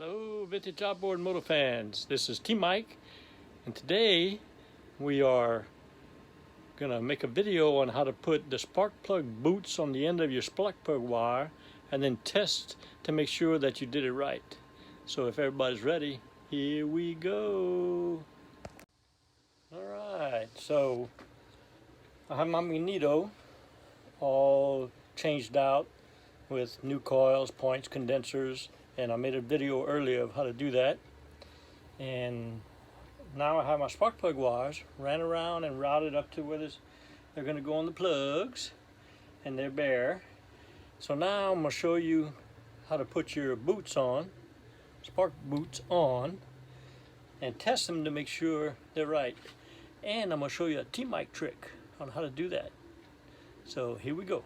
Hello, vintage outboard motor fans. This is T-Mike, and today we are gonna make a video on how to put the spark plug boots on the end of your spark plug wire and then test to make sure that you did it right. So if everybody's ready, here we go. Alright, so I have my magneto all changed out with new coils, points, condensers, and I made a video earlier of how to do that. And now I have my spark plug wires ran around and routed up to where they're going to go on the plugs, and they're bare. So now I'm going to show you how to put your boots on, spark boots on, and test them to make sure they're right. And I'm going to show you a T-Mike trick on how to do that. So here we go.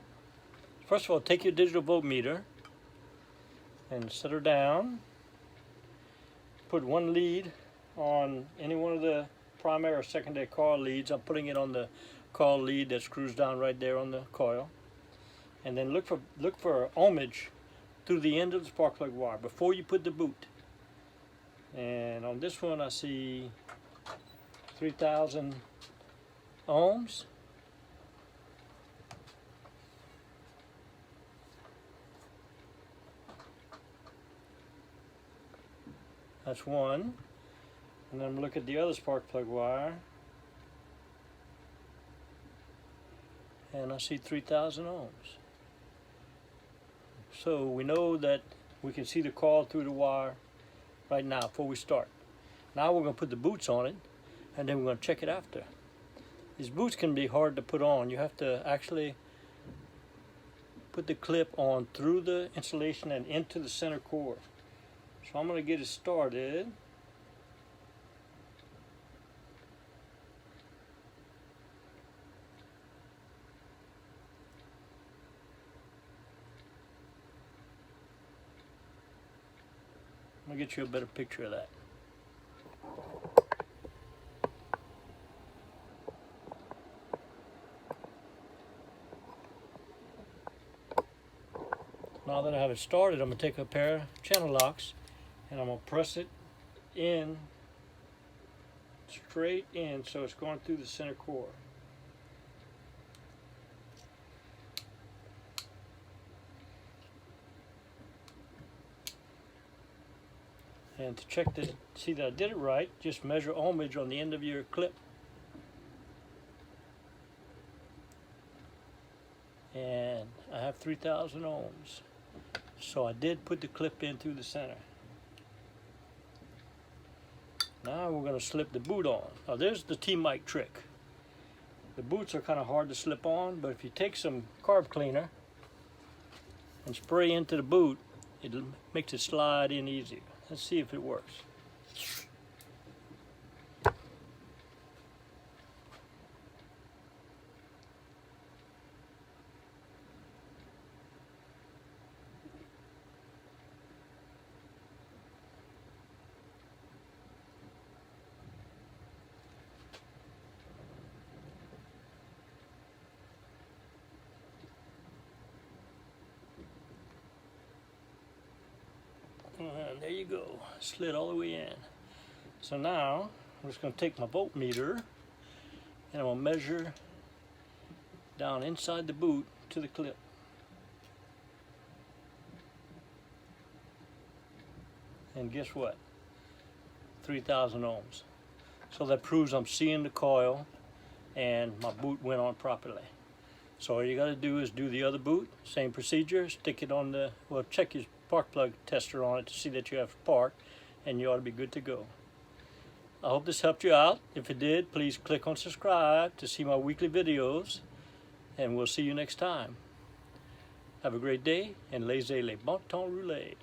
First of all, take your digital voltmeter and set her down. Put one lead on any one of the primary or secondary coil leads. I'm putting it on the coil lead that screws down right there on the coil. And then look for ohmage through the end of the spark plug wire before you put the boot. And on this one I see 3,000 ohms. That's one. And then look at the other spark plug wire, and I see 3,000 ohms. So we know that we can see the coil through the wire right now before we start. Now we're going to put the boots on it, and then we're going to check it after. These boots can be hard to put on. You have to actually put the clip on through the insulation and into the center core. So I'm going to get it started. I'm going to get you a better picture of that. Now that I have it started, I'm going to take a pair of channel locks and I'm going to press it in, straight in, so it's going through the center core. And to check to see that I did it right, just measure ohmage on the end of your clip. And I have 3,000 ohms. So I did put the clip in through the center. Now we're going to slip the boot on. Now there's the T-Mike trick. The boots are kind of hard to slip on, but if you take some carb cleaner and spray into the boot, it makes it slide in easier. Let's see if it works. And there you go, slid all the way in. So now I'm just going to take my voltmeter and I'm going to measure down inside the boot to the clip. And guess what? 3,000 ohms. So that proves I'm seeing the coil and my boot went on properly. So all you got to do is do the other boot, same procedure, stick it on the, well, check your spark plug tester on it to see that you have spark, and you ought to be good to go. I hope this helped you out. If it did, please click on subscribe to see my weekly videos, and we'll see you next time. Have a great day, and laissez le bon temps rouler.